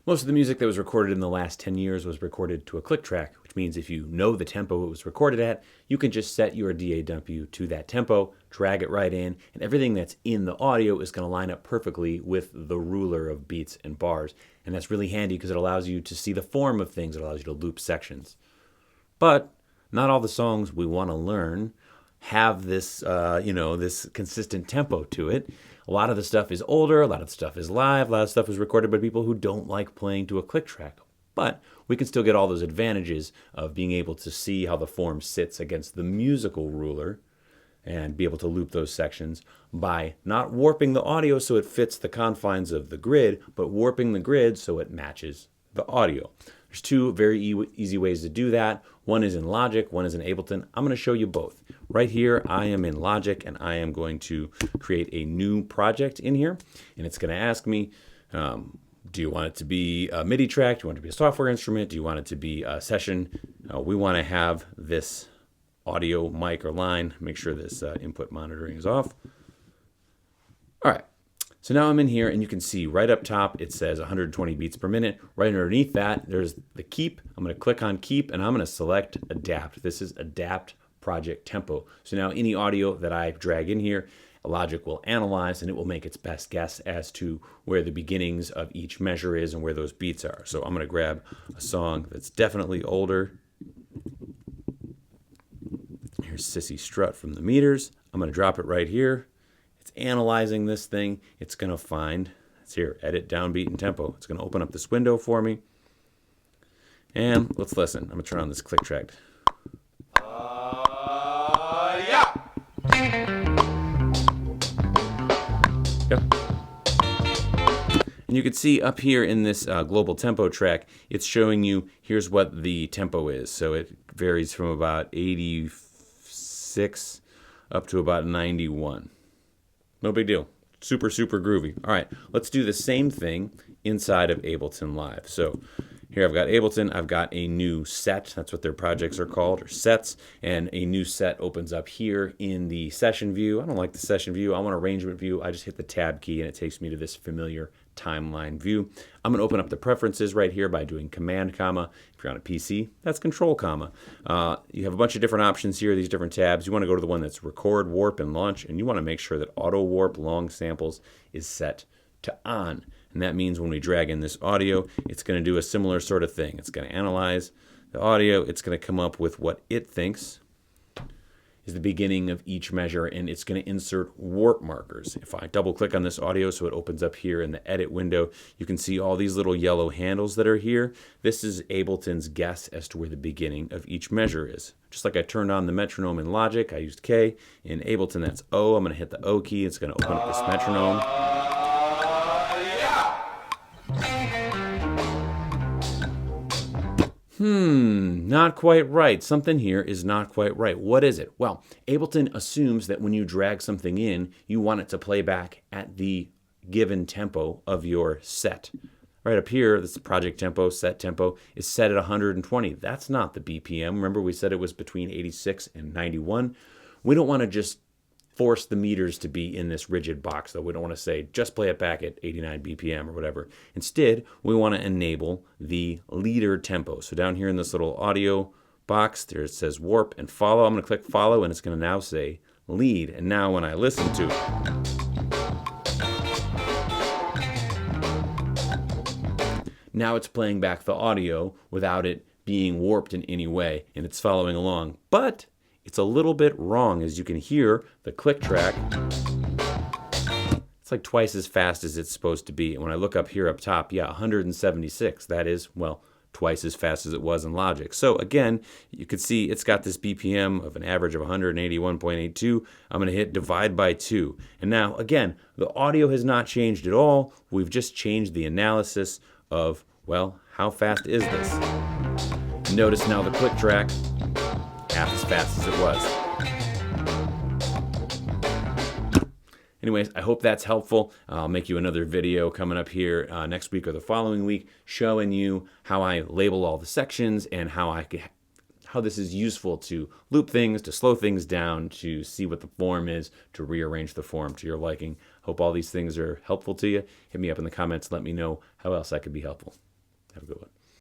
Most of the music that was recorded in the last 10 years was recorded to a click track, which means if you know the tempo it was recorded at, you can just set your DAW to that tempo, drag it right in, and everything that's in the audio is going to line up perfectly with the ruler of beats and bars. And that's really handy because it allows you to see the form of things. It allows you to loop sections. But not all the songs we want to learn have this, this consistent tempo to it. A lot of the stuff is older, a lot of the stuff is live, a lot of stuff is recorded by people who don't like playing to a click track. But we can still get all those advantages of being able to see how the form sits against the musical ruler and be able to loop those sections by not warping the audio so it fits the confines of the grid, but warping the grid so it matches the audio. There's two very easy ways to do that. One is in Logic, one is in Ableton. I'm going to show you both. Right here, I am in Logic, and I am going to create a new project in here. And it's going to ask me, do you want it to be a MIDI track? Do you want it to be a software instrument? Do you want it to be a session? We want to have this audio mic or line. Make sure this input monitoring is off. All right. So now I'm in here, and you can see right up top, it says 120 beats per minute. Right underneath that, there's the keep. I'm going to click on keep, and I'm going to select adapt. This is adapt project tempo. So now any audio that I drag in here, Logic will analyze, and it will make its best guess as to where the beginnings of each measure is and where those beats are. So I'm going to grab a song that's definitely older. Here's Sissy Strut from the Meters. I'm going to drop it right here. It's analyzing this thing. It's going to find, it's here, edit downbeat and tempo. It's going to open up this window for me. And let's listen. I'm going to turn on this click track. Yeah. Yep. And you can see up here in this global tempo track, it's showing you here's what the tempo is. So it varies from about 86 up to about 91. No big deal. Super, super groovy. All right, let's do the same thing inside of Ableton Live. So here I've got Ableton. I've got a new set. That's what their projects are called, or sets. And a new set opens up here in the session view. I don't like the session view. I want arrangement view. I just hit the tab key, and it takes me to this familiar timeline view. I'm going to open up the preferences right here by doing Command, comma. If you're on a PC, that's Control, comma. You have a bunch of different options here, these different tabs. You want to go to the one that's Record, Warp, and Launch, and you want to make sure that Auto Warp Long Samples is set to On. And that means when we drag in this audio, it's going to do a similar sort of thing. It's going to analyze the audio. It's going to come up with what it thinks is the beginning of each measure, and it's going to insert warp markers. If I double click on this audio so it opens up here in the edit window, you can see all these little yellow handles that are here. This is Ableton's guess as to where the beginning of each measure is. Just like I turned on the metronome in Logic, I used K. In Ableton, that's O. I'm going to hit the O key. It's going to open up this metronome. Not quite right. Something here is not quite right. What is it? Well, Ableton assumes that when you drag something in, you want it to play back at the given tempo of your set. Right up here, this project tempo, set tempo, is set at 120. That's not the BPM. Remember, we said it was between 86 and 91. We don't want to just force the meters to be in this rigid box, though. We don't want to say, just play it back at 89 BPM or whatever. Instead, we want to enable the leader tempo. So down here in this little audio box, there it says warp and follow. I'm going to click follow, and it's going to now say lead. And now when I listen to it, now it's playing back the audio without it being warped in any way, and it's following along. But it's a little bit wrong. As you can hear, the click track, it's like twice as fast as it's supposed to be. And when I look up here up top, yeah, 176. That is, well, twice as fast as it was in Logic. So again, you can see it's got this BPM of an average of 181.82. I'm going to hit divide by 2. And now, again, the audio has not changed at all. We've just changed the analysis of, well, how fast is this? Notice now the click track, half as fast as it was. Anyways, I hope that's helpful. I'll make you another video coming up here next week or the following week showing you how I label all the sections and how this is useful to loop things, to slow things down, to see what the form is, to rearrange the form to your liking. Hope all these things are helpful to you. Hit me up in the comments. Let me know how else I could be helpful. Have a good one.